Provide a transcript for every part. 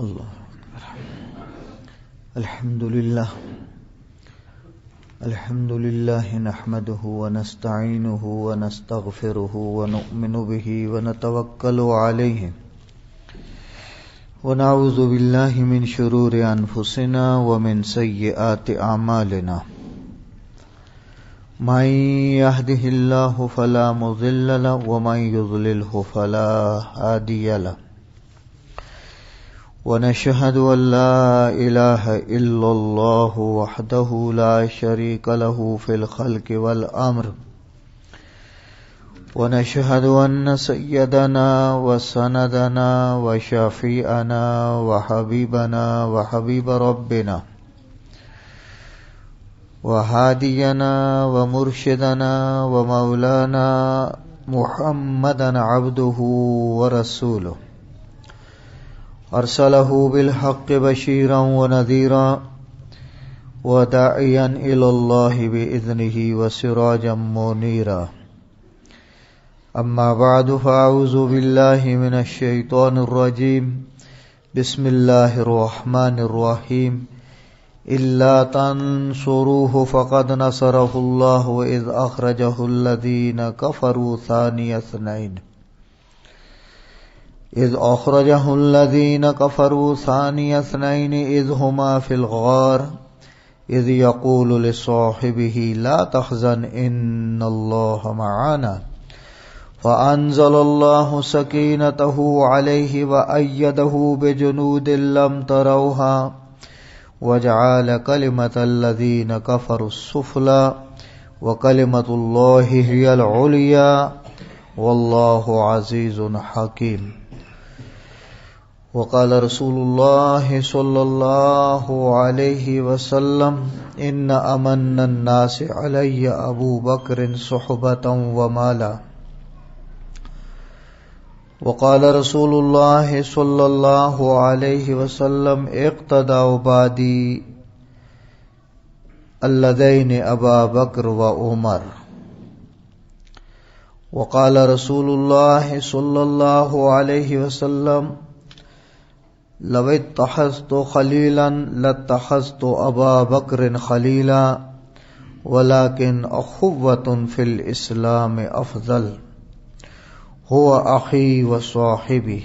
اللہ الحمدللہ نحمده ونستعینه ونستغفره ونؤمن به ونتوکل علیہ ونعوذ باللہ من شرور انفسنا ومن سیئات اعمالنا من يهده الله فلا مضل له ومن يضلله فلا هادي له ونشهد أن لا إله إلا الله وحده لا شريك له في الخلق والأمر ونشهد أن سيدنا وسندنا وشفيعنا وحبيبنا وحبيب ربنا وهادينا ومرشدنا ومولانا محمدا عبده ورسوله أرسله بالحق بشيرا ونذيرا وداعيا إلى الله بإذنه وسراجا منيرا أما بعد فأعوذ بالله من الشيطان الرجيم بسم الله الرحمن الرحيم إلا تنصروه فقد نصره الله إذ أخرجه الذين كفروا ثاني اثنين إذ هما في الغار إذ يقول لصاحبه لا تحزن إن الله معنا فأنزل الله سكينته عليه وأيده بجنود لم تروها وجعل كلمة الذين كفروا السفلى وكلمة الله هي العليا والله عزيز حكيم وقال رسول الله صلى الله عليه وسلم إن أمن الناس علي أبو بكر صحبة ومالا وقال رسول الله صلى الله عليه وسلم اقتدى عبادي اللذين أبا بكر وعمر وقال رسول الله صلى الله عليه وسلم لو اتخذت خليلا لاتخذت أبا بكر خليلا ولكن أخوة في الإسلام أفضل هو أخي وصاحبي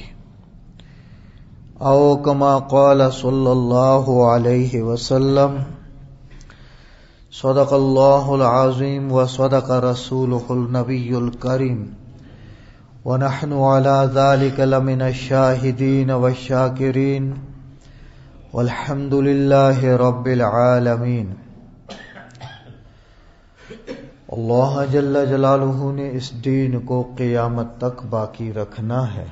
أو كما قال صلى الله عليه وسلم صدق الله العظيم وصدق رسوله النبي الكريم ونحن على ذلك لمن الشاهدين والشاكرين والحمد لله رب العالمين۔ اللہ جل جلالہ نے اس دین کو قیامت تک باقی رکھنا ہے۔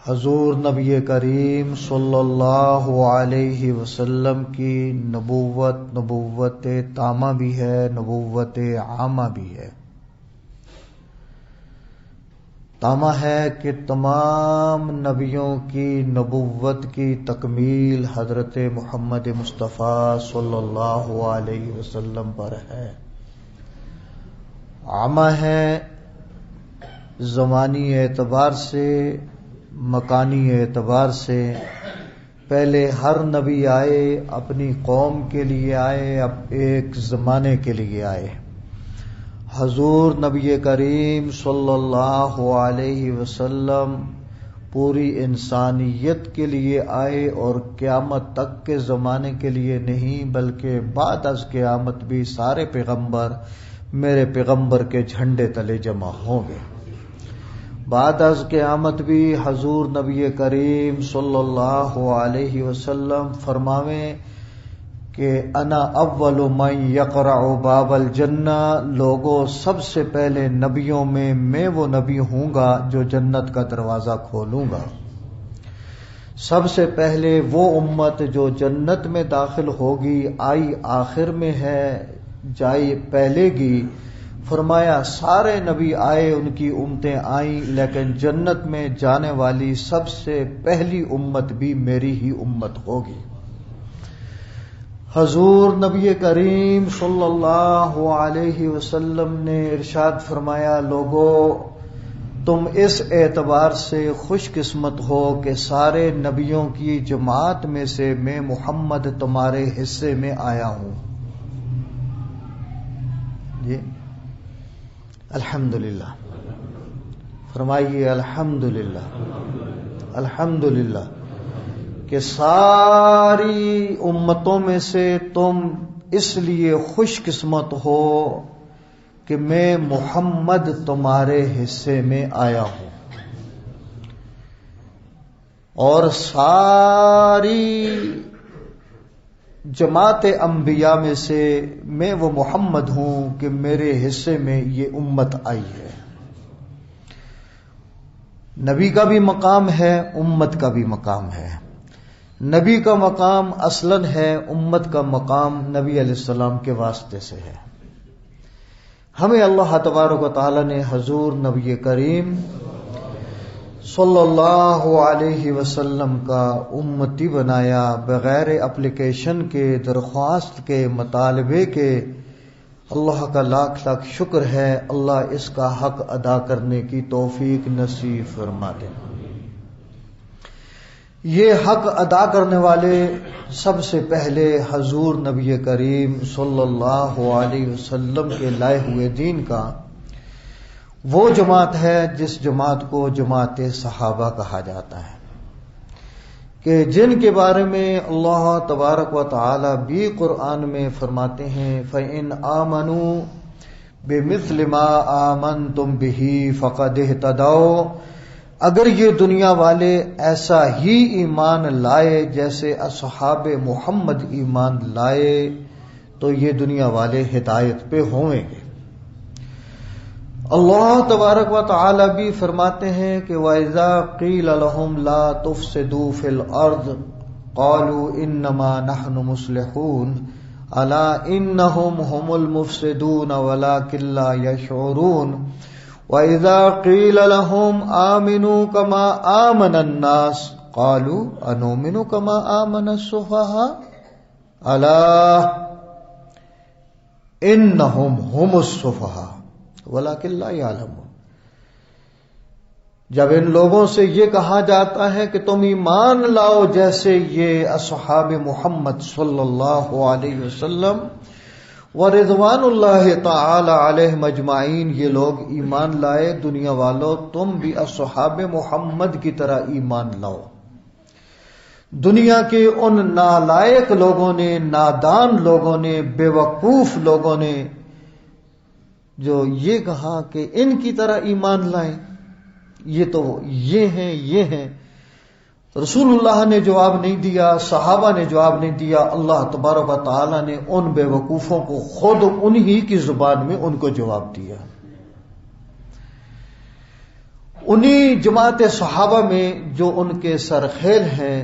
حضور نبی کریم صلی اللہ علیہ وسلم کی نبوت تامہ بھی ہے، نبوت عامہ بھی ہے۔ تامہ ہے کہ تمام نبیوں کی نبوت کی تکمیل حضرت محمد مصطفیٰ صلی اللہ علیہ وسلم پر ہے۔ عامہ ہے زمانی اعتبار سے، مکانی اعتبار سے۔ پہلے ہر نبی آئے اپنی قوم کے لیے آئے، اب ایک زمانے کے لیے آئے۔ حضور نبی کریم صلی اللہ علیہ وسلم پوری انسانیت کے لیے آئے، اور قیامت تک کے زمانے کے لیے نہیں بلکہ بعد از قیامت بھی سارے پیغمبر میرے پیغمبر کے جھنڈے تلے جمع ہوں گے۔ بعد از قیامت بھی حضور نبی کریم صلی اللہ علیہ وسلم فرماویں کہ انا اول من یقرع باب الجنہ، لوگوں سب سے پہلے نبیوں میں وہ نبی ہوں گا جو جنت کا دروازہ کھولوں گا۔ سب سے پہلے وہ امت جو جنت میں داخل ہوگی آئی آخر میں ہے، جائی پہلے گی۔ فرمایا سارے نبی آئے، ان کی امتیں آئیں، لیکن جنت میں جانے والی سب سے پہلی امت بھی میری ہی امت ہوگی۔ حضور نبی کریم صلی اللہ علیہ وسلم نے ارشاد فرمایا، لوگوں تم اس اعتبار سے خوش قسمت ہو کہ سارے نبیوں کی جماعت میں سے میں محمد تمہارے حصے میں آیا ہوں. جی الحمدللہ فرمائیے الحمدللہ الحمدللہ کہ ساری امتوں میں سے تم اس لیے خوش قسمت ہو کہ میں محمد تمہارے حصے میں آیا ہوں، اور ساری جماعت انبیاء میں سے میں وہ محمد ہوں کہ میرے حصے میں یہ امت آئی ہے. نبی کا بھی مقام ہے، امت کا بھی مقام ہے. نبی کا مقام اصلاً ہے، امت کا مقام نبی علیہ السلام کے واسطے سے ہے. ہمیں اللہ تبارک و تعالی نے حضور نبی کریم صلی اللہ علیہ وسلم کا امتی بنایا، بغیر اپلیکیشن کے، درخواست کے، مطالبے کے. اللہ کا لاکھ لاکھ شکر ہے، اللہ اس کا حق ادا کرنے کی توفیق نصیب فرما دے. یہ حق ادا کرنے والے سب سے پہلے حضور نبی کریم صلی اللہ علیہ وسلم کے لائے ہوئے دین کا وہ جماعت ہے جس جماعت کو جماعت صحابہ کہا جاتا ہے، کہ جن کے بارے میں اللہ تبارک و تعالی بھی قرآن میں فرماتے ہیں فَإِنْ آمَنُوا بِمِثْلِ مَا آمَنْتُمْ بِهِ فَقَدِ اهْتَدَوْا. اگر یہ دنیا والے ایسا ہی ایمان لائے جیسے اصحاب محمد ایمان لائے تو یہ دنیا والے ہدایت پہ ہوں گے. اللہ تبارک و تعالی بھی فرماتے ہیں کہ وَإِذَا قِيلَ لَهُمْ لَا تُفْسِدُوا فِي الْأَرْضِ قَالُوا إِنَّمَا نَحْنُ مُصْلِحُونَ أَلَا إِنَّهُمْ هُمُ الْمُفْسِدُونَ وَلَكِنْ لَا يَشْعُرُونَ. وَإِذَا قِيلَ لَهُمْ آمِنُوا كَمَا آمَنَ النَّاسُ قَالُوا أَنُؤْمِنُ كَمَا آمَنَ السُّفَهَاءُ أَلَا إِنَّهُمْ هُمُ السُّفَهَاءُ وَلَكِنْ لَا يَعْلَمُونَ. جب ان لوگوں سے یہ کہا جاتا ہے کہ تم ایمان لاؤ جیسے یہ اصحاب محمد صلی اللہ علیہ وسلم ورضوان اللہ تعالی علیہم اجمعین یہ لوگ ایمان لائے، دنیا والوں تم بھی اصحاب محمد کی طرح ایمان لاؤ. دنیا کے ان نالائق لوگوں نے، نادان لوگوں نے، بے وقوف لوگوں نے جو یہ کہا کہ ان کی طرح ایمان لائیں، یہ تو یہ ہیں. رسول اللہ نے جواب نہیں دیا، صحابہ نے جواب نہیں دیا، اللہ تبارک و تعالی نے ان بے وقوفوں کو خود انہی کی زبان میں ان کو جواب دیا. انہی جماعت صحابہ میں جو ان کے سرخیل ہیں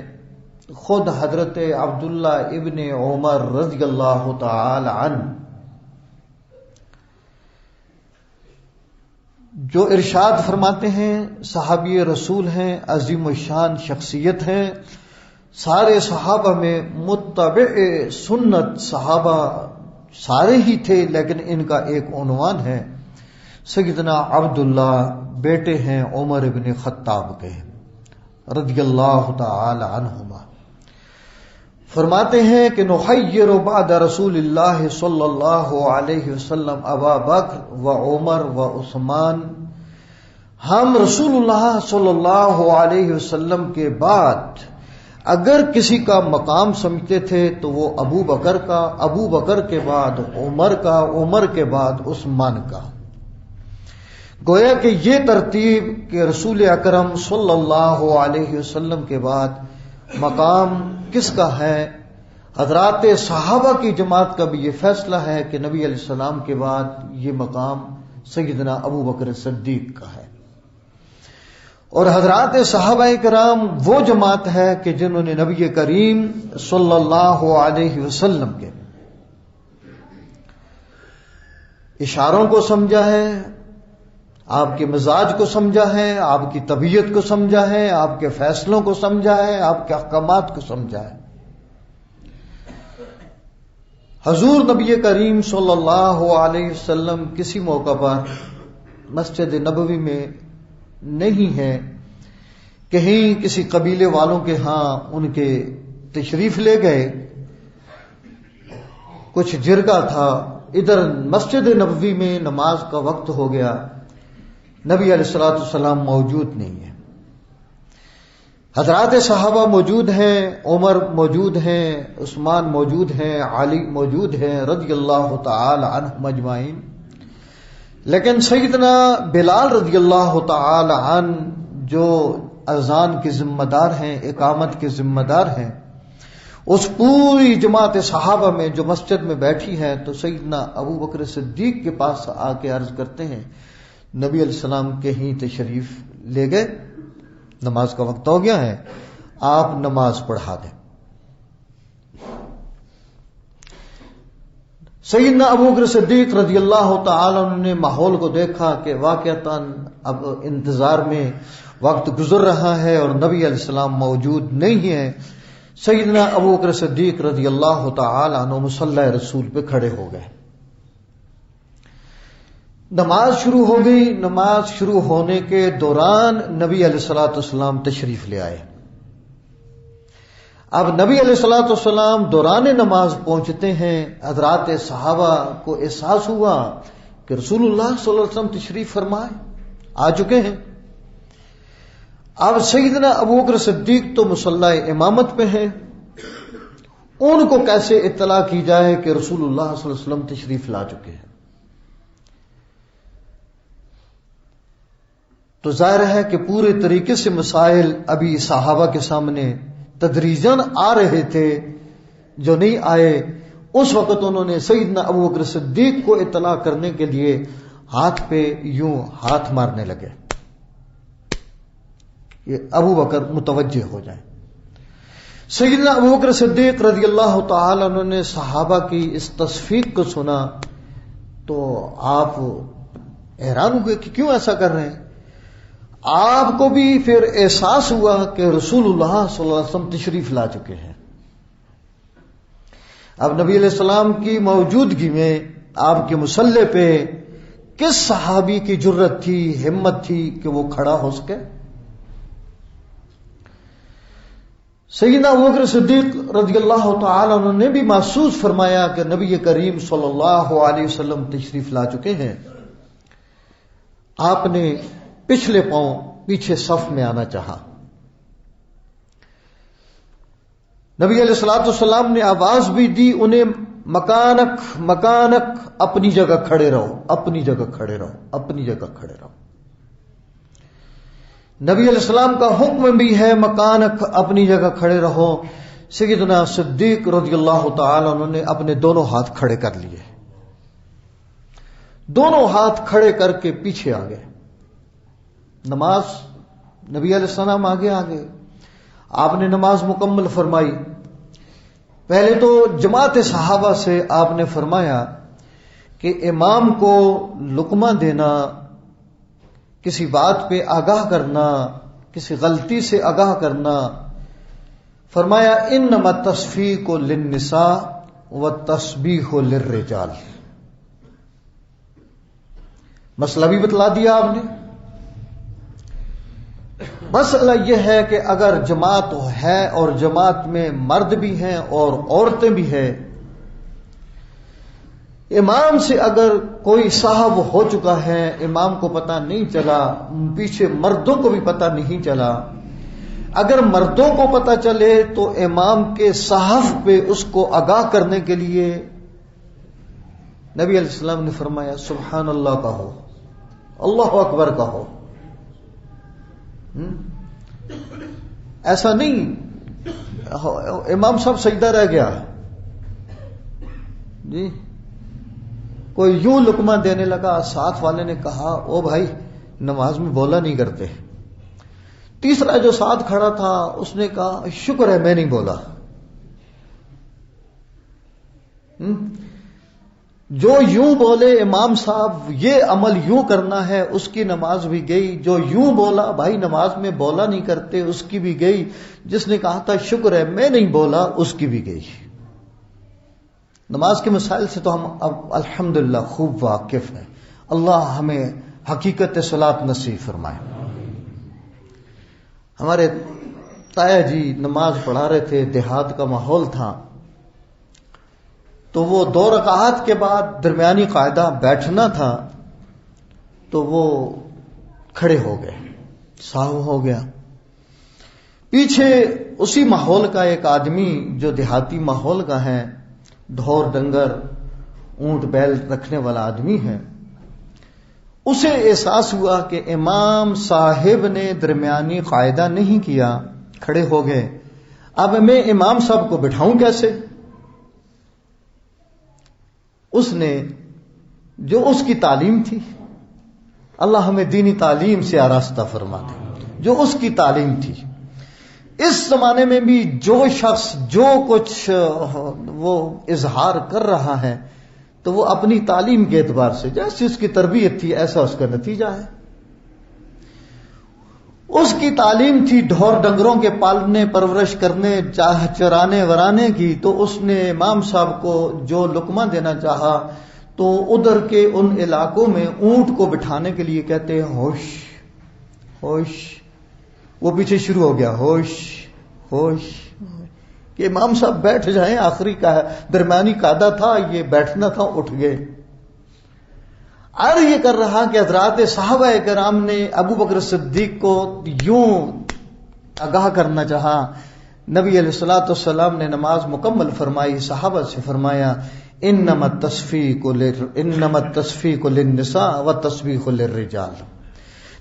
خود حضرت عبداللہ ابن عمر رضی اللہ تعالی عنہ، جو ارشاد فرماتے ہیں صحابی رسول ہیں، عظیم الشان شخصیت ہیں. سارے صحابہ میں متبع سنت صحابہ سارے ہی تھے، لیکن ان کا ایک عنوان ہے سیدنا عبداللہ، بیٹے ہیں عمر ابن خطاب کے رضی اللہ تعالی عنہما. فرماتے ہیں کہ نخیر بعد رسول اللہ صلی اللہ علیہ وسلم ابا بکر و عمر و عثمان. ہم رسول اللہ صلی اللہ علیہ وسلم کے بعد اگر کسی کا مقام سمجھتے تھے تو وہ ابو بکر کا، ابو بکر کے بعد عمر کا، عمر کے بعد عثمان کا. گویا کہ یہ ترتیب کہ رسول اکرم صلی اللہ علیہ وسلم کے بعد مقام کس کا ہے. حضرات صحابہ کی جماعت کا بھی یہ فیصلہ ہے کہ نبی علیہ السلام کے بعد یہ مقام سیدنا ابو بکر صدیق کا ہے. اور حضرات صحابہ کرام وہ جماعت ہے کہ جنہوں نے نبی کریم صلی اللہ علیہ وسلم کے اشاروں کو سمجھا ہے، آپ کے مزاج کو سمجھا ہے، آپ کی طبیعت کو سمجھا ہے، آپ کے فیصلوں کو سمجھا ہے، آپ کے احکامات کو سمجھا ہے. حضور نبی کریم صلی اللہ علیہ وسلم کسی موقع پر مسجد نبوی میں نہیں ہے. کہیں کسی قبیلے والوں کے ہاں ان کے تشریف لے گئے، کچھ جرگہ تھا، ادھر مسجد نبوی میں نماز کا وقت ہو گیا، نبی علیہ الصلوۃ والسلام موجود نہیں ہے. حضرات صحابہ موجود ہیں، عمر موجود ہیں، عثمان موجود ہیں، علی موجود ہیں رضی اللہ تعالی عنہم اجمعین. لیکن سیدنا بلال رضی اللہ تعالی عنہ جو اذان کے ذمہ دار ہیں، اقامت کے ذمہ دار ہیں، اس پوری جماعت صحابہ میں جو مسجد میں بیٹھی ہے، تو سیدنا ابو بکر صدیق کے پاس آ کے عرض کرتے ہیں نبی علیہ السلام کہیں تشریف لے گئے، نماز کا وقت ہو گیا ہے، آپ نماز پڑھا دیں. سیدنا ابو بکر صدیق رضی اللہ تعالی عنہ نے ماحول کو دیکھا کہ واقعتاً اب انتظار میں وقت گزر رہا ہے اور نبی علیہ السلام موجود نہیں ہے. سیدنا ابو بکر صدیق رضی اللہ تعالی عنہ مصلی رسول پہ کھڑے ہو گئے. نماز شروع ہو گئی. نماز شروع ہونے کے دوران نبی علیہ الصلوۃ والسلام تشریف لے آئے. اب نبی علیہ الصلوۃ والسلام دوران نماز پہنچتے ہیں. حضرات صحابہ کو احساس ہوا کہ رسول اللہ صلی اللہ علیہ وسلم تشریف فرمائے آ چکے ہیں. اب سیدنا ابو بکر صدیق تو مصلی امامت پہ ہیں، ان کو کیسے اطلاع کی جائے کہ رسول اللہ صلی اللہ علیہ وسلم تشریف لا چکے ہیں؟ تو ظاہر ہے کہ پورے طریقے سے مسائل ابھی صحابہ کے سامنے تدریجاً آ رہے تھے. جو نہیں آئے اس وقت انہوں نے سیدنا ابو بکر صدیق کو اطلاع کرنے کے لیے ہاتھ پہ یوں ہاتھ مارنے لگے، یہ ابو بکر متوجہ ہو جائیں. سیدنا ابو بکر صدیق رضی اللہ تعالی عنہ نے صحابہ کی اس تصفیق کو سنا تو آپ حیران ہوئے کہ کیوں ایسا کر رہے ہیں. آپ کو بھی پھر احساس ہوا کہ رسول اللہ صلی اللہ علیہ وسلم تشریف لا چکے ہیں. اب نبی علیہ السلام کی موجودگی میں آپ کے مصلی پہ کس صحابی کی جرت تھی، ہمت تھی کہ وہ کھڑا ہو سکے؟ سیدنا ابو بکر صدیق رضی اللہ تعالی عنہ نے بھی محسوس فرمایا کہ نبی کریم صلی اللہ علیہ وسلم تشریف لا چکے ہیں. آپ نے پچھلے پاؤں پیچھے صف میں آنا چاہا. نبی علیہ الصلوۃ والسلام نے آواز بھی دی انہیں، مکانک مکانک، اپنی جگہ کھڑے رہو، اپنی جگہ کھڑے رہو، اپنی جگہ کھڑے رہو. نبی علیہ السلام کا حکم بھی ہے مکانک، اپنی جگہ کھڑے رہو. سیدنا صدیق رضی اللہ تعالی عنہ نے اپنے دونوں ہاتھ کھڑے کر لیے، دونوں ہاتھ کھڑے کر کے پیچھے آ گئے. نماز نبی علیہ السلام آگے آگے، آپ نے نماز مکمل فرمائی. پہلے تو جماعت صحابہ سے آپ نے فرمایا کہ امام کو لقمہ دینا، کسی بات پہ آگاہ کرنا، کسی غلطی سے آگاہ کرنا، فرمایا انما التصفیق للنساء والتسبیح للرجال. مسئلہ بھی بتلا دیا آپ نے. مسئلہ یہ ہے کہ اگر جماعت ہے اور جماعت میں مرد بھی ہیں اور عورتیں بھی ہیں، امام سے اگر کوئی صاحب ہو چکا ہے، امام کو پتہ نہیں چلا، پیچھے مردوں کو بھی پتہ نہیں چلا، اگر مردوں کو پتہ چلے تو امام کے صحف پہ اس کو آگاہ کرنے کے لیے نبی علیہ السلام نے فرمایا سبحان اللہ کہو، اللہ اکبر کہو. ایسا نہیں امام صاحب سجدہ رہ گیا جی، کوئی یوں لقمہ دینے لگا، ساتھ والے نے کہا او بھائی نماز میں بولا نہیں کرتے. تیسرا جو ساتھ کھڑا تھا اس نے کہا شکر ہے میں نہیں بولا. جو یوں بولے امام صاحب یہ عمل یوں کرنا ہے، اس کی نماز بھی گئی. جو یوں بولا بھائی نماز میں بولا نہیں کرتے، اس کی بھی گئی. جس نے کہا تھا شکر ہے میں نہیں بولا، اس کی بھی گئی. نماز کے مسائل سے تو ہم اب الحمدللہ خوب واقف ہیں. اللہ ہمیں حقیقت صلاۃ نصیب فرمائے. ہمارے تایا جی نماز پڑھا رہے تھے، دیہات کا ماحول تھا، تو وہ 2 رکعات کے بعد درمیانی قاعدہ بیٹھنا تھا تو وہ کھڑے ہو گئے، سہو ہو گیا۔ پیچھے اسی ماحول کا ایک آدمی جو دیہاتی ماحول کا ہے، ڈھور ڈنگر اونٹ بیل رکھنے والا آدمی ہے، اسے احساس ہوا کہ امام صاحب نے درمیانی قاعدہ نہیں کیا، کھڑے ہو گئے، اب میں امام صاحب کو بٹھاؤں کیسے؟ اس نے جو اس کی تعلیم تھی، اللہ ہمیں دینی تعلیم سے آراستہ فرما دے، جو اس کی تعلیم تھی، اس زمانے میں بھی جو شخص جو کچھ وہ اظہار کر رہا ہے تو وہ اپنی تعلیم کے اعتبار سے جیسی اس کی تربیت تھی ایسا اس کا نتیجہ ہے۔ اس کی تعلیم تھی ڈھور ڈنگروں کے پالنے پرورش کرنے چرانے ورانے کی، تو اس نے امام صاحب کو جو لقمہ دینا چاہا تو ادھر کے ان علاقوں میں اونٹ کو بٹھانے کے لیے کہتے ہیں ہوش ہوش، وہ پیچھے شروع ہو گیا ہوش ہوش، کہ امام صاحب بیٹھ جائیں، آخری کا درمیانی قاعدہ تھا، یہ بیٹھنا تھا، اٹھ گئے۔ اور یہ کر رہا کہ حضرات صحابہ کرام نے ابو بکر صدیق کو یوں آگاہ کرنا چاہا۔ نبی علیہ الصلوۃ والسلام نے نماز مکمل فرمائی، صحابہ سے فرمایا انما التصفیق للنساء والتصبیح للرجال،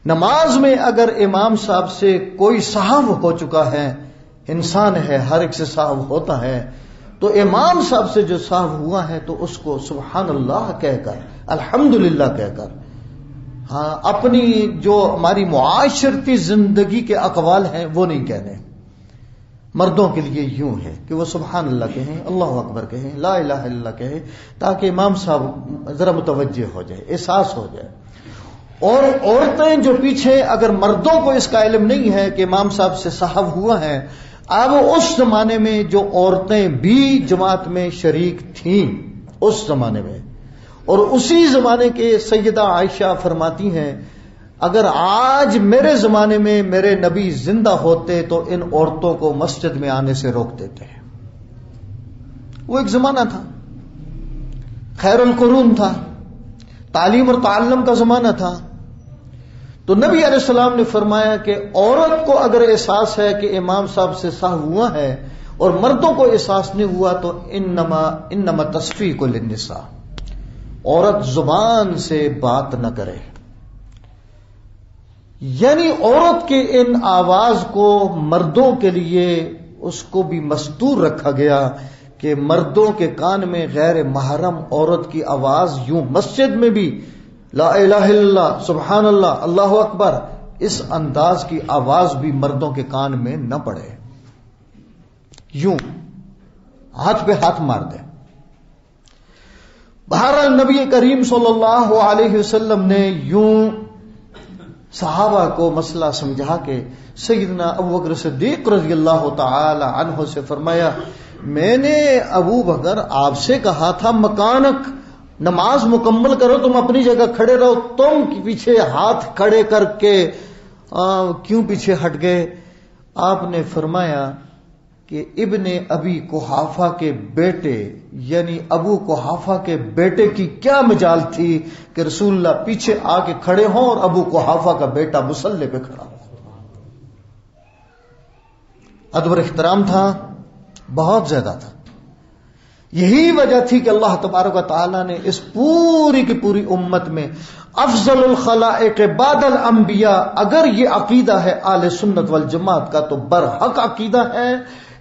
نماز میں اگر امام صاحب سے کوئی سہو ہو چکا ہے، انسان ہے ہر ایک سے سہو ہوتا ہے، تو امام صاحب سے جو سہو ہوا ہے تو اس کو سبحان اللہ کہہ کر، الحمدللہ کہہ کر، ہاں اپنی جو ہماری معاشرتی زندگی کے اقوال ہیں وہ نہیں کہنے۔ مردوں کے لیے یوں ہے کہ وہ سبحان اللہ کہیں، اللہ اکبر کہیں، لا الہ الا اللہ کہیں، تاکہ امام صاحب ذرا متوجہ ہو جائے، احساس ہو جائے۔ اور عورتیں جو پیچھے، اگر مردوں کو اس کا علم نہیں ہے کہ امام صاحب سے سہو ہوا ہے، اب اس زمانے میں جو عورتیں بھی جماعت میں شریک تھیں اس زمانے میں، اور اسی زمانے کے سیدہ عائشہ فرماتی ہیں اگر آج میرے زمانے میں میرے نبی زندہ ہوتے تو ان عورتوں کو مسجد میں آنے سے روک دیتے ہیں۔ وہ ایک زمانہ تھا، خیر القرون تھا، تعلیم اور تعلم کا زمانہ تھا۔ تو نبی علیہ السلام نے فرمایا کہ عورت کو اگر احساس ہے کہ امام صاحب سے سہو ہوا ہے اور مردوں کو احساس نہیں ہوا تو انما تصفیق للنساء، عورت زبان سے بات نہ کرے، یعنی عورت کے ان آواز کو مردوں کے لیے اس کو بھی مستور رکھا گیا کہ مردوں کے کان میں غیر محرم عورت کی آواز یوں مسجد میں بھی لا الہ الا اللہ سبحان اللہ اللہ اکبر اس انداز کی آواز بھی مردوں کے کان میں نہ پڑے، یوں ہاتھ پہ ہاتھ مار دے۔ بہرحال نبی کریم صلی اللہ علیہ وسلم نے یوں صحابہ کو مسئلہ سمجھا کے سیدنا ابو بکر صدیق رضی اللہ تعالی عنہ سے فرمایا میں نے ابو بکر آپ سے کہا تھا مکانک، نماز مکمل کرو، تم اپنی جگہ کھڑے رہو، تم پیچھے ہاتھ کھڑے کر کے کیوں پیچھے ہٹ گئے؟ آپ نے فرمایا کہ ابن ابی قحافہ کے بیٹے یعنی ابو قحافہ کے بیٹے کی کیا مجال تھی کہ رسول اللہ پیچھے آ کے کھڑے ہوں اور ابو قحافہ کا بیٹا مصلی پہ کھڑا ہو۔ ادب اور احترام تھا، بہت زیادہ تھا۔ یہی وجہ تھی کہ اللہ تبارک و تعالی نے اس پوری کی پوری امت میں افضل الخلائق بعد الانبیاء، اگر یہ عقیدہ ہے اہل سنت والجماعت کا تو برحق عقیدہ ہے،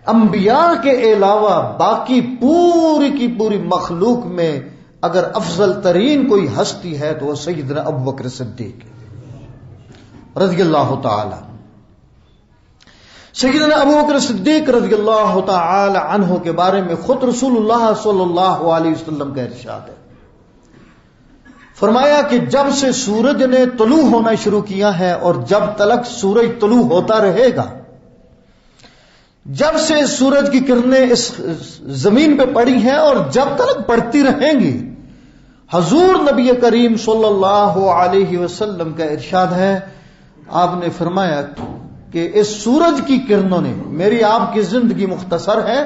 انبیاء کے علاوہ باقی پوری کی پوری مخلوق میں اگر افضل ترین کوئی ہستی ہے تو وہ سیدنا ابو بکر صدیق رضی اللہ تعالی۔ سیدنا ابو بکر صدیق رضی اللہ تعالی عنہ کے بارے میں خود رسول اللہ صلی اللہ علیہ وسلم کا ارشاد ہے، فرمایا کہ جب سے سورج نے طلوع ہونا شروع کیا ہے اور جب تلک سورج طلوع ہوتا رہے گا، جب سے سورج کی کرنیں اس زمین پہ پڑی ہیں اور جب تک پڑتی رہیں گی، حضور نبی کریم صلی اللہ علیہ وسلم کا ارشاد ہے، آپ نے فرمایا کہ اس سورج کی کرنوں نے، میری آپ کی زندگی مختصر ہے،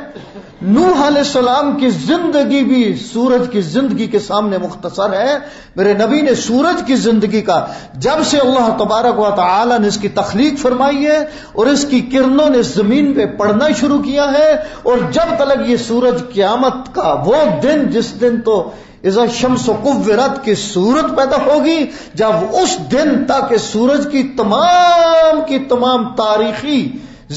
نوح علیہ السلام کی زندگی بھی سورج کی زندگی کے سامنے مختصر ہے. میرے نبی نے سورج کی زندگی کا، جب سے اللہ تبارک و تعالی نے اس کی تخلیق فرمائی ہے اور اس کی کرنوں نے زمین پہ پڑنا شروع کیا ہے، اور جب تک یہ سورج قیامت کا وہ دن جس دن تو اذا الشمس کورت کی صورت پیدا ہوگی، جب اس دن تک سورج کی تمام تاریخی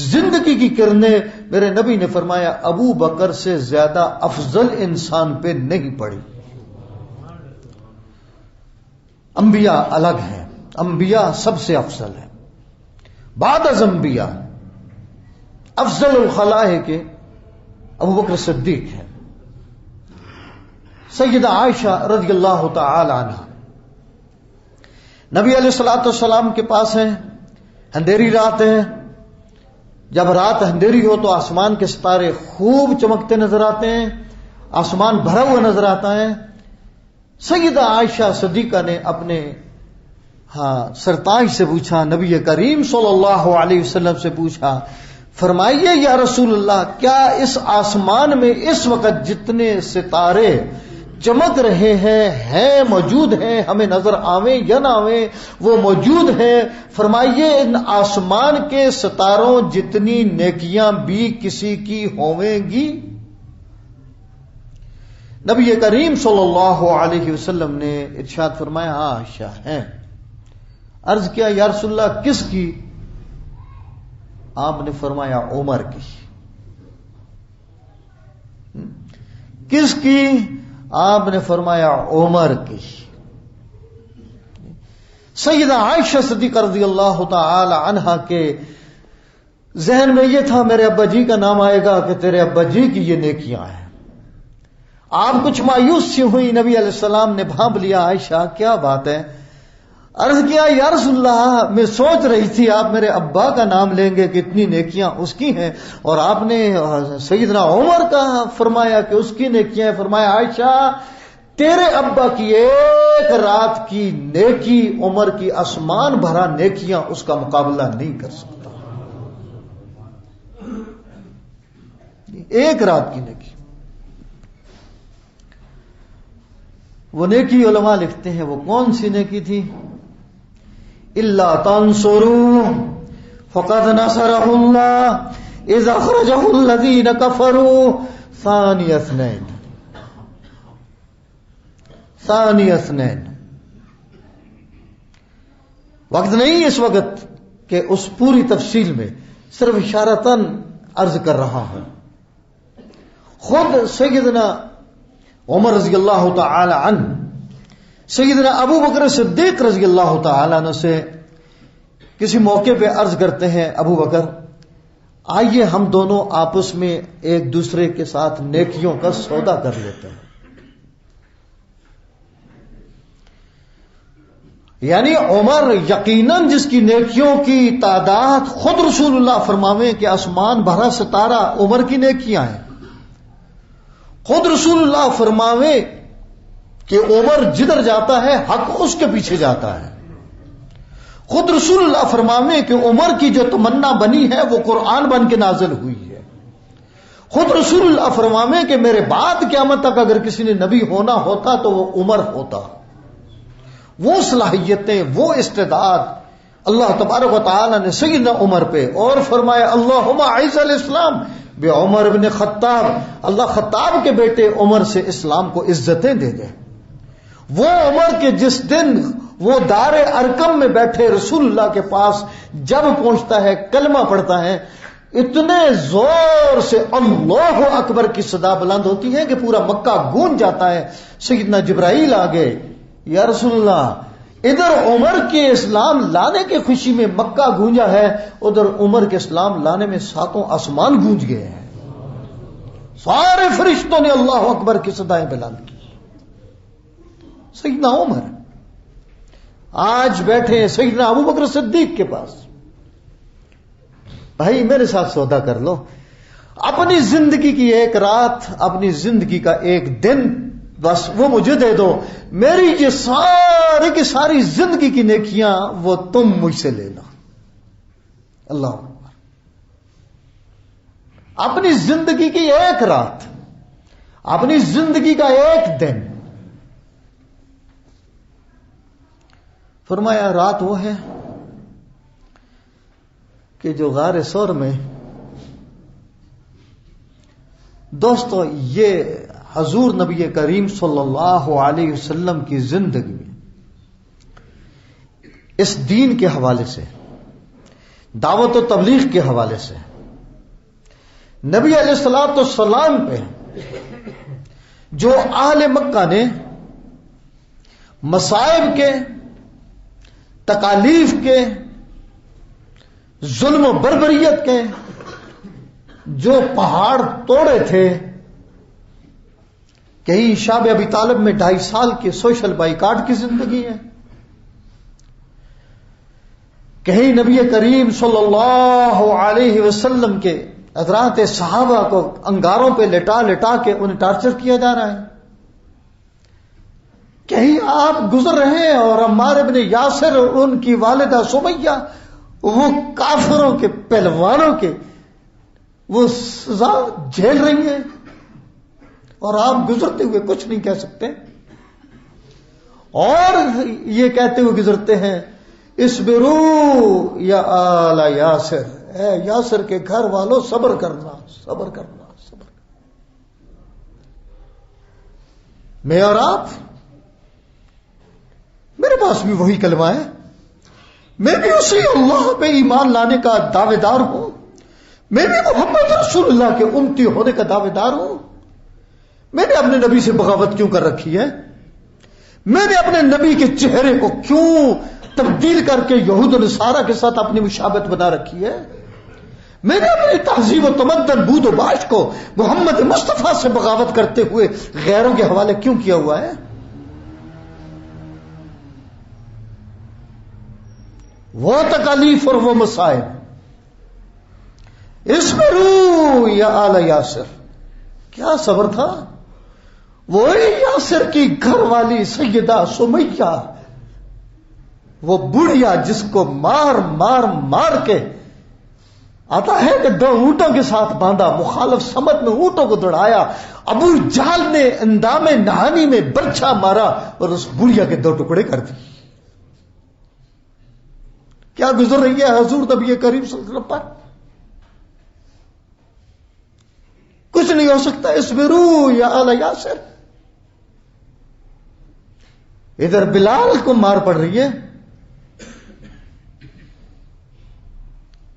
زندگی کی کرنیں، میرے نبی نے فرمایا ابو بکر سے زیادہ افضل انسان پہ نہیں پڑی. انبیاء الگ ہیں، انبیاء سب سے افضل ہیں. بعد از انبیاء افضل الخلائق کے ابو بکر صدیق ہیں. سیدہ عائشہ رضی اللہ تعالی عنہ نبی علیہ الصلوۃ والسلام کے پاس ہیں، اندھیری رات ہے. جب رات اندھیری ہو تو آسمان کے ستارے خوب چمکتے نظر آتے ہیں، آسمان بھرا ہوا نظر آتا ہے. سیدہ عائشہ صدیقہ نے اپنے سرتاج سے پوچھا، نبی کریم صلی اللہ علیہ وسلم سے پوچھا، فرمائیے یا رسول اللہ، کیا اس آسمان میں اس وقت جتنے ستارے چمک رہے ہیں موجود ہیں، ہمیں نظر آویں یا نہ آویں وہ موجود ہیں؟ فرمائیے ان آسمان کے ستاروں جتنی نیکیاں بھی کسی کی ہویں گی؟ نبی کریم صلی اللہ علیہ وسلم نے ارشاد فرمایا ہاں عائشہ ہیں. عرض کیا یا رسول اللہ کس کی؟ آپ نے فرمایا عمر کی. کس کی؟ آپ نے فرمایا عمر کی. سیدہ عائشہ صدیقہ رضی اللہ تعالی عنہا کے ذہن میں یہ تھا میرے ابا جی کا نام آئے گا کہ تیرے ابا جی کی یہ نیکیاں ہیں. آپ کچھ مایوس سی ہوئی، نبی علیہ السلام نے بھانپ لیا، عائشہ کیا بات ہے؟ عرض کیا یا رسول اللہ میں سوچ رہی تھی آپ میرے ابا کا نام لیں گے کہ اتنی نیکیاں اس کی ہیں، اور آپ نے سیدنا عمر کا فرمایا کہ اس کی نیکیاں ہیں. فرمایا عائشہ تیرے ابا کی ایک رات کی نیکی عمر کی آسمان بھرا نیکیاں اس کا مقابلہ نہیں کر سکتا. ایک رات کی نیکی. وہ نیکی علماء لکھتے ہیں وہ کون سی نیکی تھی؟ الا تنصروا فقد نصره الله اذ اخرجه الذين كفروا ثاني اثنين. وقت نہیں اس وقت کہ اس پوری تفصیل میں، صرف اشارتاً عرض کر رہا ہوں. خود سیدنا عمر رضی اللہ تعالی عنہ سیدنا ابو بکر صدیق رضی اللہ تعالی عنہ سے کسی موقع پہ عرض کرتے ہیں، ابو بکر آئیے ہم دونوں آپس میں ایک دوسرے کے ساتھ نیکیوں کا سودا کر لیتے ہیں. یعنی عمر یقیناً جس کی نیکیوں کی تعداد خود رسول اللہ فرماویں کہ آسمان بھرا ستارہ عمر کی نیکیاں ہیں. خود رسول اللہ فرماویں کہ عمر جدھر جاتا ہے حق اس کے پیچھے جاتا ہے. خود رسول اللہ فرماویں کہ عمر کی جو تمنا بنی ہے وہ قرآن بن کے نازل ہوئی ہے. خود رسول اللہ فرماویں کہ میرے بعد قیامت تک اگر کسی نے نبی ہونا ہوتا تو وہ عمر ہوتا. وہ صلاحیتیں، وہ استعداد اللہ تبارک و تعالی نے سیدنا عمر پہ، اور فرمایا اللہم اعز الاسلام بعمر بن خطاب، اللہ خطاب کے بیٹے عمر سے اسلام کو عزتیں دے دے. وہ عمر کے جس دن وہ دار ارکم میں بیٹھے رسول اللہ کے پاس جب پہنچتا ہے کلمہ پڑھتا ہے، اتنے زور سے اللہ اکبر کی صدا بلند ہوتی ہے کہ پورا مکہ گونج جاتا ہے. سیدنا جبرائیل آ گئے، یا رسول اللہ ادھر عمر کے اسلام لانے کی خوشی میں مکہ گونجا ہے، ادھر عمر کے اسلام لانے میں ساتوں آسمان گونج گئے ہیں. سارے فرشتوں نے اللہ اکبر کی صدائیں بلند کی. سیدنا عمر آج بیٹھے ہیں سیدنا ابو بکر صدیق کے پاس. بھائی میرے ساتھ سودا کر لو، اپنی زندگی کی ایک رات، اپنی زندگی کا ایک دن بس وہ مجھے دے دو، میری یہ ساری کی ساری زندگی کی نیکیاں وہ تم مجھ سے لینا. اللہ اکبر. اپنی زندگی کی ایک رات، اپنی زندگی کا ایک دن. فرمایا رات وہ ہے کہ جو غار ثور میں، دوستو یہ حضور نبی کریم صلی اللہ علیہ وسلم کی زندگی میں اس دین کے حوالے سے، دعوت و تبلیغ کے حوالے سے، نبی علیہ الصلوۃ والسلام پہ جو اہل مکہ نے مصائب کے، تکالیف کے، ظلم و بربریت کے جو پہاڑ توڑے تھے. کہیں شاب ابی طالب میں 2.5 سال کے سوشل بائیکاٹ کی زندگی ہے، کہیں نبی کریم صلی اللہ علیہ وسلم کے حضرات صحابہ کو انگاروں پہ لٹا لٹا کے انہیں ٹارچر کیا جا رہا ہے، کہیں آپ گزر رہے ہیں اور عمار ابن یاسر اور ان کی والدہ سمیہ وہ کافروں کے پہلوانوں کے وہ سزا جھیل رہی ہیں اور آپ گزرتے ہوئے کچھ نہیں کہہ سکتے، اور یہ کہتے ہوئے گزرتے ہیں اصبروا یا آل یاسر، اے یاسر کے گھر والوں صبر کرنا، صبر کرنا، صبر کرنا. میں اور آپ، میرے پاس بھی وہی کلمہ ہے، میں بھی اسی اللہ پہ ایمان لانے کا دعوے دار ہوں، میں بھی محمد رسول اللہ کے امتی ہونے کا دعوے دار ہوں. میں نے اپنے نبی سے بغاوت کیوں کر رکھی ہے؟ میں نے اپنے نبی کے چہرے کو کیوں تبدیل کر کے یہود و نصارہ کے ساتھ اپنی مشابہت بنا رکھی ہے؟ میں نے اپنی تہذیب و تمدن بود و باش کو محمد مصطفیٰ سے بغاوت کرتے ہوئے غیروں کے حوالے کیوں کیا ہوا ہے؟ وہ تکالیف اور وہ مصائب. اصبروا یا آل یاسر، کیا صبر تھا. وہی یاسر کی گھر والی سیدہ سمیہ، وہ بڑھیا جس کو مار مار مار کے آتا ہے کہ 2 اونٹوں کے ساتھ باندھا، مخالف سمت میں اونٹوں کو دوڑایا، ابو جہل نے اندام نہانی میں برچھا مارا اور اس بڑھیا کے 2 ٹکڑے کر دی. کیا گزر رہی ہے حضور نبی کریم صلی اللہ علیہ وسلم پر؟ کچھ نہیں ہو سکتا. اصبروا یا آل یاسر. ادھر بلال کو مار پڑ رہی ہے،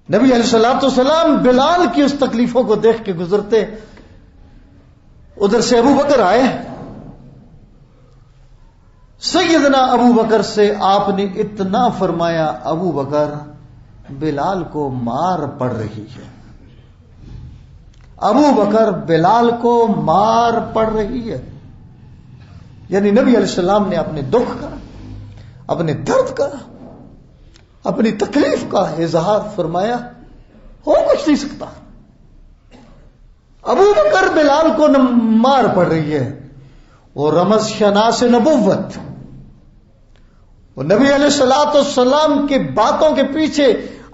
نبی علیہ الصلوۃ والسلام بلال کی اس تکلیفوں کو دیکھ کے گزرتے. ادھر سے ابو بکر آئے، سیدنا ابو بکر سے آپ نے اتنا فرمایا، ابو بکر بلال کو مار پڑ رہی ہے، ابو بکر بلال کو مار پڑ رہی ہے. یعنی نبی علیہ السلام نے اپنے دکھ کا، اپنے درد کا، اپنی تکلیف کا اظہار فرمایا. ہو کچھ نہیں سکتا. ابو بکر بلال کو مار پڑ رہی ہے، وہ رمز شناس نبوت، وہ نبی علیہ الصلوۃ والسلام کی باتوں کے پیچھے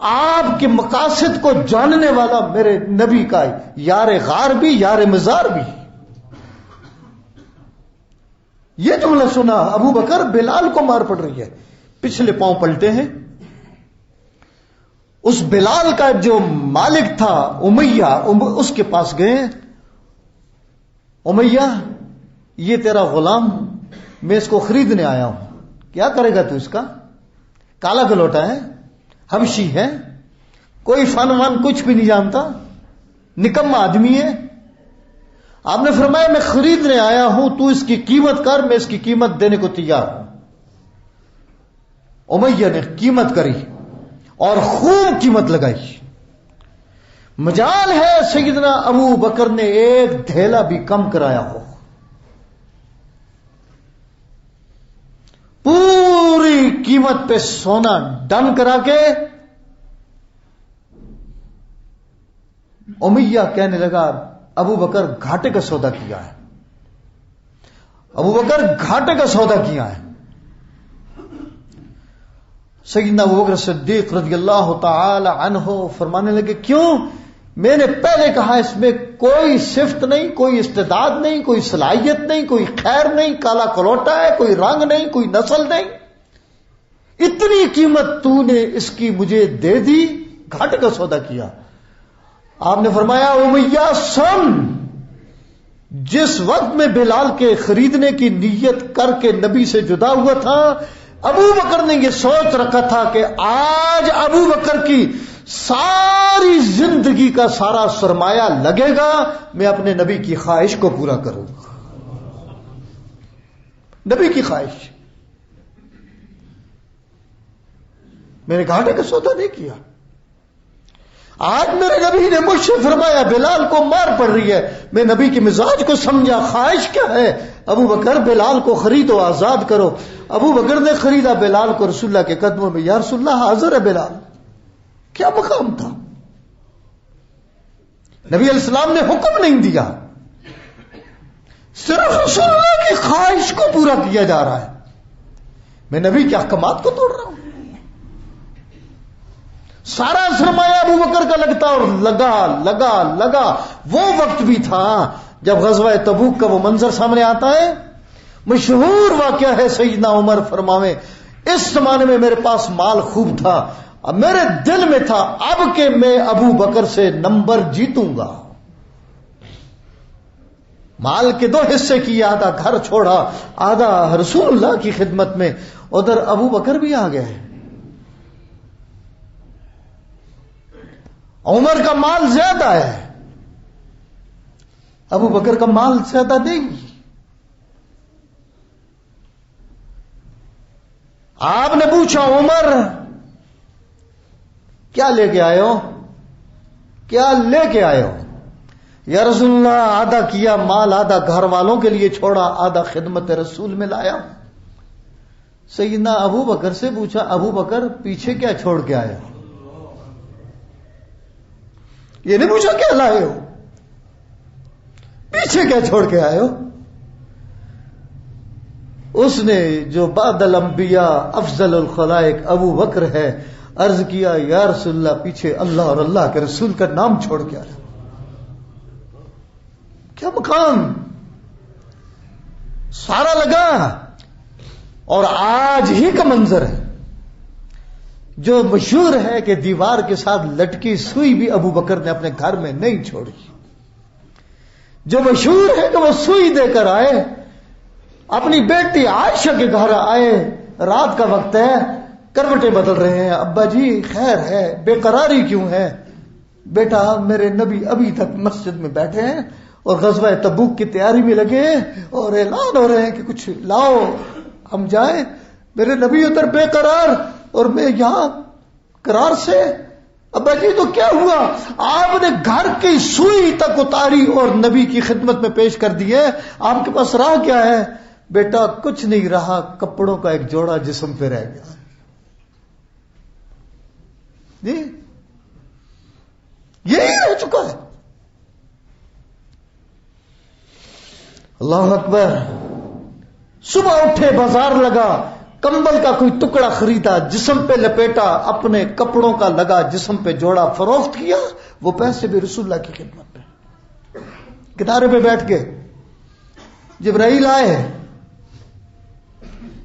آپ کے مقاصد کو جاننے والا میرے نبی کا یار غار بھی، یار مزار بھی. یہ جملہ سنا، ابو بکر بلال کو مار پڑ رہی ہے. پچھلے پاؤں پلٹے ہیں. اس بلال کا جو مالک تھا امیہ، اس کے پاس گئے. امیہ، یہ تیرا غلام، میں اس کو خریدنے آیا ہوں، کیا کرے گا تو اس کا؟ کالا گلوٹا ہے، حبشی ہے، کوئی فن ون کچھ بھی نہیں جانتا، نکما آدمی ہے. آپ نے فرمایا میں خریدنے آیا ہوں، تو اس کی قیمت کر، میں اس کی قیمت دینے کو تیار ہوں. امیہ نے قیمت کری اور خوب قیمت لگائی. مجال ہے سیدنا ابو بکر نے ایک دھیلا بھی کم کرایا ہو. پوری قیمت پہ سونا ڈن کرا کے امیہ کہنے لگا ابو بکر گھاٹے کا سودا کیا ہے، ابو بکر گھاٹے کا سودا کیا ہے. سیدنا ابوبکر صدیق رضی اللہ تعالی عنہ فرمانے لگے کیوں؟ میں نے پہلے کہا اس میں کوئی صفت نہیں، کوئی استعداد نہیں، کوئی صلاحیت نہیں، کوئی خیر نہیں، کالا کلوٹا ہے، کوئی رنگ نہیں، کوئی نسل نہیں، اتنی قیمت تو نے اس کی مجھے دے دی، گھٹ کا سودا کیا۔ آپ نے فرمایا امیہ سن، جس وقت میں بلال کے خریدنے کی نیت کر کے نبی سے جدا ہوا تھا، ابو بکر نے یہ سوچ رکھا تھا کہ آج ابو بکر کی ساری زندگی کا سارا سرمایہ لگے گا، میں اپنے نبی کی خواہش کو پورا کروں گا۔ نبی کی خواہش، میں نے گھاٹے کا سودا نہیں کیا۔ آج میرے نبی نے مجھ سے فرمایا بلال کو مار پڑ رہی ہے، میں نبی کے مزاج کو سمجھا، خواہش کیا ہے؟ ابو بکر بلال کو خریدو، آزاد کرو۔ ابو بکر نے خریدا بلال کو رسول اللہ کے قدموں میں، یا رسول اللہ حاضر ہے بلال۔ کیا مقام تھا؟ نبی علیہ السلام نے حکم نہیں دیا، صرف رسول اللہ کی خواہش کو پورا کیا جا رہا ہے، میں نبی کے احکامات کو توڑ رہا ہوں۔ سارا سرمایہ ابو بکر کا لگتا اور لگا۔ وہ وقت بھی تھا جب غزوہ تبوک کا وہ منظر سامنے آتا ہے، مشہور واقعہ ہے، سیدنا عمر فرماویں اس زمانے میں میرے پاس مال خوب تھا، اب میرے دل میں تھا اب کہ میں ابو بکر سے نمبر جیتوں گا۔ مال کے 2 حصے کیے، آدھا گھر چھوڑا، آدھا رسول اللہ کی خدمت میں۔ ادھر ابو بکر بھی آ گئے، عمر کا مال زیادہ ہے، ابو بکر کا مال زیادہ نہیں۔ آپ نے پوچھا عمر کیا لے کے آئے ہو؟ کیا لے کے آئے ہو؟ یا رسول اللہ آدھا کیا مال، آدھا گھر والوں کے لیے چھوڑا، آدھا خدمت رسول میں لایا۔ سیدنا ابو بکر سے پوچھا ابو بکر پیچھے کیا چھوڑ کے آئے ہو؟ یہ نہیں پوچھا کیا لائے ہو، پیچھے کیا چھوڑ کے آئے ہو؟ اس نے جو بعد الانبیاء افضل الخلائق ابو بکر ہے، عرض کیا یا رسول اللہ پیچھے اللہ اور اللہ کے رسول کا نام چھوڑ کے آیا۔ کیا مقام، سارا لگا۔ اور آج ہی کا منظر ہے جو مشہور ہے کہ دیوار کے ساتھ لٹکی سوئی بھی ابو بکر نے اپنے گھر میں نہیں چھوڑی، جو مشہور ہے کہ وہ سوئی دے کر آئے، اپنی بیٹی عائشہ کے گھر آئے، رات کا وقت ہے، کروٹیں بدل رہے ہیں، ابا جی خیر ہے، بے قراری کیوں ہے؟ بیٹا میرے نبی ابھی تک مسجد میں بیٹھے ہیں اور غزوہ تبوک کی تیاری میں لگے ہیں اور اعلان ہو رہے ہیں کہ کچھ لاؤ ہم جائیں، میرے نبی ادھر بے قرار اور میں یہاں قرار سے۔ ابا جی تو کیا ہوا؟ آپ نے گھر کی سوئی تک اتاری اور نبی کی خدمت میں پیش کر دی ہے، آپ کے پاس راہ کیا ہے؟ بیٹا کچھ نہیں رہا، کپڑوں کا ایک جوڑا جسم پہ رہ گیا۔ جی یہی رہ چکا ہے۔ اللہ اکبر۔ صبح اٹھے، بازار لگا، کمبل کا کوئی ٹکڑا خریدا، جسم پہ لپیٹا، اپنے کپڑوں کا لگا جسم پہ جوڑا، فروخت کیا، وہ پیسے بھی رسول اللہ کی خدمت میں۔ کنارے پہ بیٹھ کے جبرائیل آئے،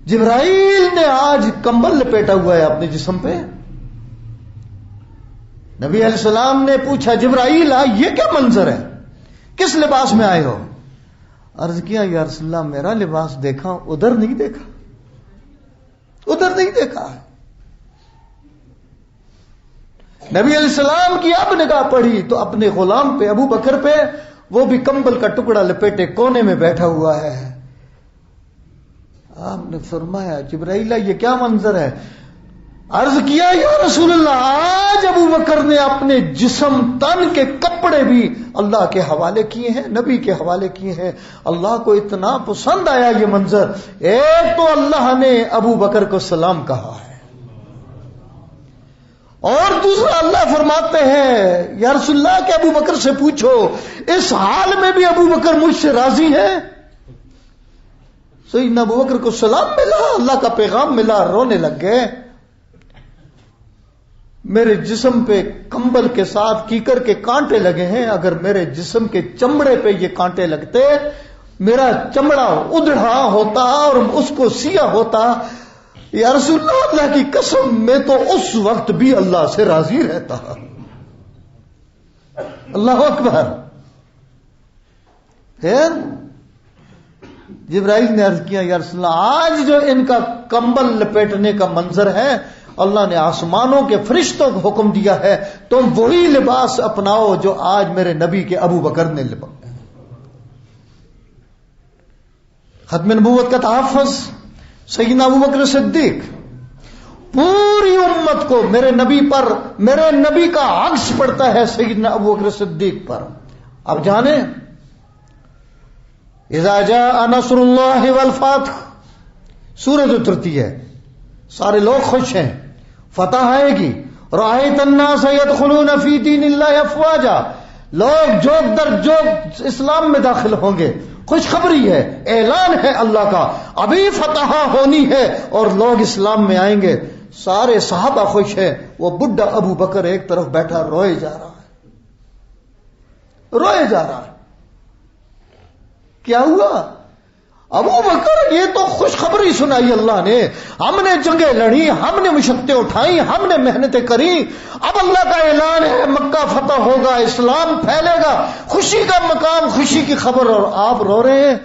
جبرائیل نے آج کمبل لپیٹا ہوا ہے اپنے جسم پہ۔ نبی علیہ السلام نے پوچھا جبرائیل یہ کیا منظر ہے، کس لباس میں آئے ہو؟ عرض کیا یا رسول اللہ میرا لباس دیکھا، ادھر نہیں دیکھا، ادھر نہیں دیکھا۔ نبی علیہ السلام کی اب نگاہ پڑی تو اپنے غلام پہ، ابو بکر پہ، وہ بھی کمبل کا ٹکڑا لپیٹے کونے میں بیٹھا ہوا ہے۔ آپ نے فرمایا جبرائیل یہ کیا منظر ہے؟ عرض کیا یا رسول اللہ آج ابو بکر نے اپنے جسم تن کے کپڑے بھی اللہ کے حوالے کیے ہیں، نبی کے حوالے کیے ہیں۔ اللہ کو اتنا پسند آیا یہ منظر۔ ایک تو اللہ نے ابو بکر کو سلام کہا ہے، اور دوسرا اللہ فرماتے ہیں یا رسول اللہ کہ ابو بکر سے پوچھو اس حال میں بھی ابو بکر مجھ سے راضی ہے؟ سیدنا ابو بکر کو سلام ملا، اللہ کا پیغام ملا، رونے لگ گئے۔ میرے جسم پہ کمبل کے ساتھ کیکر کے کانٹے لگے ہیں، اگر میرے جسم کے چمڑے پہ یہ کانٹے لگتے میرا چمڑا ادڑا ہوتا اور اس کو سیاہ ہوتا. یا رسول اللہ، اللہ کی قسم میں تو اس وقت بھی اللہ سے راضی رہتا. اللہ اکبر. پھر جبرائیل نے عرض کیا، یا رسول اللہ، آج جو ان کا کمبل لپیٹنے کا منظر ہے، اللہ نے آسمانوں کے فرشتوں کو حکم دیا ہے تم وہی لباس اپناؤ جو آج میرے نبی کے ابو بکر نے ختم نبوت کا تحفظ سیدنا ابو بکر صدیق. پوری امت کو میرے نبی پر، میرے نبی کا عکس پڑتا ہے سیدنا ابو بکر صدیق پر. اب جانیں، اذا جاء نصر اللہ والفتح سورۃ اترتی ہے، سارے لوگ خوش ہیں، فتح آئے گی. رأیت الناس يدخلون فی دین اللہ افواجا، لوگ جوک در جوک اسلام میں داخل ہوں گے. خوشخبری ہے، اعلان ہے اللہ کا، ابھی فتح ہونی ہے اور لوگ اسلام میں آئیں گے. سارے صحابہ خوش ہیں. وہ بڈھا ابو بکر ایک طرف بیٹھا روئے جا رہا ہے، روئے جا رہا ہے. کیا ہوا؟ ابو بکر، یہ تو خوشخبری سنائی اللہ نے، ہم نے جنگیں لڑی، ہم نے مشقتیں اٹھائی، ہم نے محنتیں کری، اب اللہ کا اعلان ہے مکہ فتح ہوگا، اسلام پھیلے گا، خوشی کا مقام، خوشی کی خبر، اور آپ رو رہے ہیں.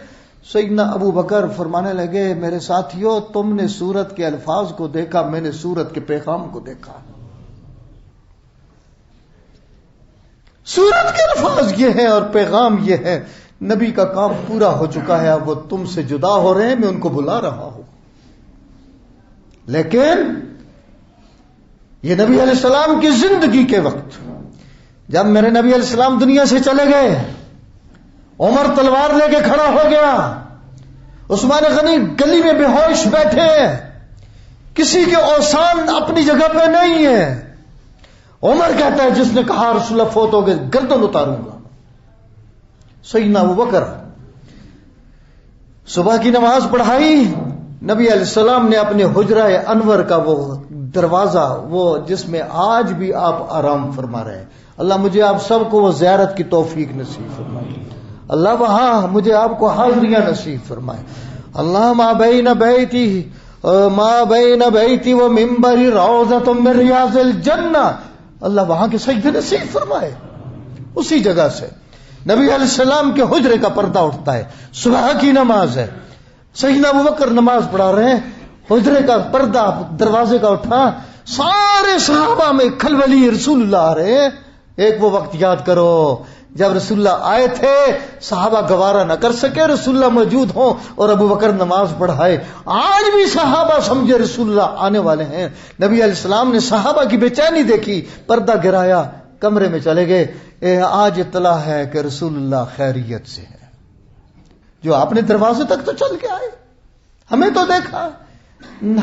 سیدنا ابو بکر فرمانے لگے، میرے ساتھیوں، تم نے سورت کے الفاظ کو دیکھا، میں نے سورت کے پیغام کو دیکھا. سورت کے الفاظ یہ ہیں اور پیغام یہ ہے، نبی کا کام پورا ہو چکا ہے، اب وہ تم سے جدا ہو رہے ہیں، میں ان کو بلا رہا ہوں. لیکن یہ نبی علیہ السلام کی زندگی کے وقت، جب میرے نبی علیہ السلام دنیا سے چلے گئے، عمر تلوار لے کے کھڑا ہو گیا، عثمان غنی گلی میں بے ہوش بیٹھے، کسی کے اوسان اپنی جگہ پہ نہیں ہے. عمر کہتا ہے، جس نے کہا رسول اللہ فوت ہو گئے گردن اتاروں گا. سیدنا ابو بکر صبح کی نماز پڑھائی. نبی علیہ السلام نے اپنے حجرہ انور کا وہ دروازہ، وہ جس میں آج بھی آپ آرام فرما رہے ہیں، اللہ مجھے آپ سب کو وہ زیارت کی توفیق نصیب فرمائے. اللہ وہاں مجھے آپ کو حاضریاں نصیب فرمائے. اللہ ما بین بیتی و منبری روضۃ من ریاض الجنہ، اللہ وہاں کے سجدے نصیب فرمائے. اسی جگہ سے نبی علیہ السلام کے حجرے کا پردہ اٹھتا ہے، صبح کی نماز ہے، سیدنا ابو بکر نماز پڑھا رہے ہیں، حجرے کا پردہ دروازے کا اٹھا، سارے صحابہ میں کھلبلی، رسول اللہ آ رہے ہیں. ایک وہ وقت یاد کرو جب رسول اللہ آئے تھے، صحابہ گوارا نہ کر سکے رسول اللہ موجود ہوں اور ابو بکر نماز پڑھائے. آج بھی صحابہ سمجھے رسول اللہ آنے والے ہیں. نبی علیہ السلام نے صحابہ کی بے چینی دیکھی، پردہ گرایا، کمرے میں چلے گئے. آج اطلاع ہے کہ رسول اللہ خیریت سے ہے، جو اپنے دروازے تک تو چل کے آئے، ہمیں تو دیکھا.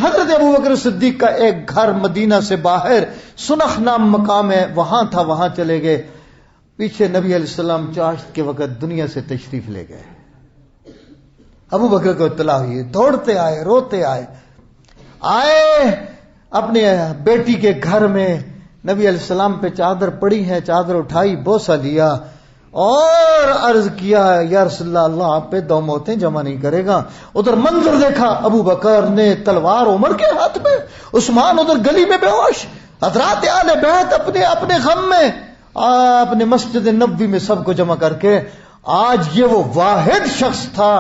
حضرت ابو بکر صدیق کا ایک گھر مدینہ سے باہر سنخ نام مقام ہے، وہاں تھا، وہاں چلے گئے. پیچھے نبی علیہ السلام چاشت کے وقت دنیا سے تشریف لے گئے. ابو بکر کو اطلاع ہوئی، دوڑتے آئے، روتے آئے اپنے بیٹی کے گھر میں. نبی علیہ السلام پہ چادر پڑی ہے، چادر اٹھائی، بوسہ لیا اور عرض کیا، یا رسول اللہ، اللہ آپ پہ 2 موتیں جمع نہیں کرے گا. ادھر منظر دیکھا، ابو بکر نے تلوار عمر کے ہاتھ میں، عثمان ادھر گلی میں بے ہوش، حضرات آل بیت اپنے غم میں، اپنے مسجد نبوی میں سب کو جمع کر کے. آج یہ وہ واحد شخص تھا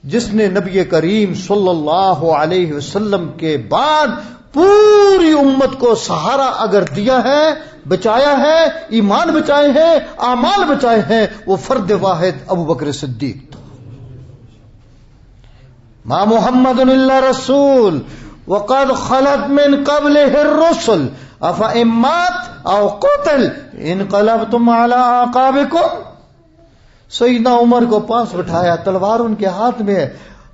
جس نے نبی کریم صلی اللہ علیہ وسلم کے بعد پوری امت کو سہارا اگر دیا ہے، بچایا ہے، ایمان بچائے ہیں، اعمال بچائے ہیں، وہ فرد واحد ابو بکر صدیق تھا. ما محمد الا رسول وقد خلت من قبله الرسل افإن مات او قتل انقلبتم على اعقابكم. سیدنا عمر کو پاس بٹھایا، تلوار ان کے ہاتھ میں ہے.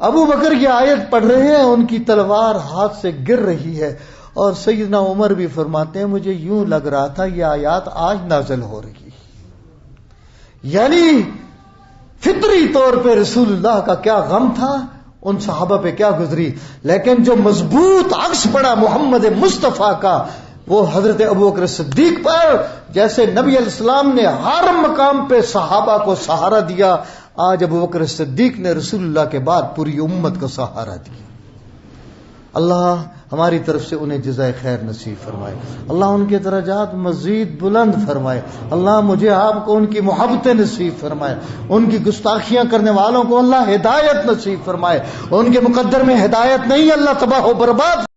ابو بکر کی آیت پڑھ رہے ہیں، ان کی تلوار ہاتھ سے گر رہی ہے، اور سیدنا عمر بھی فرماتے ہیں مجھے یوں لگ رہا تھا یہ آیات آج نازل ہو رہی. یعنی فطری طور پہ رسول اللہ کا کیا غم تھا، ان صحابہ پہ کیا گزری. لیکن جو مضبوط عکس پڑا محمد مصطفیٰ کا، وہ حضرت ابوبکر صدیق پر جیسے نبی علیہ السلام نے ہر مقام پہ صحابہ کو سہارا دیا، آج ابوبکر صدیق نے رسول اللہ کے بعد پوری امت کو سہارا دیا۔ اللہ ہماری طرف سے انہیں جزائے خیر نصیب فرمائے، اللہ ان کے درجات مزید بلند فرمائے، اللہ مجھے آپ کو ان کی محبتیں نصیب فرمائے، ان کی گستاخیاں کرنے والوں کو اللہ ہدایت نصیب فرمائے، ان کے مقدر میں ہدایت نہیں، اللہ تباہ و برباد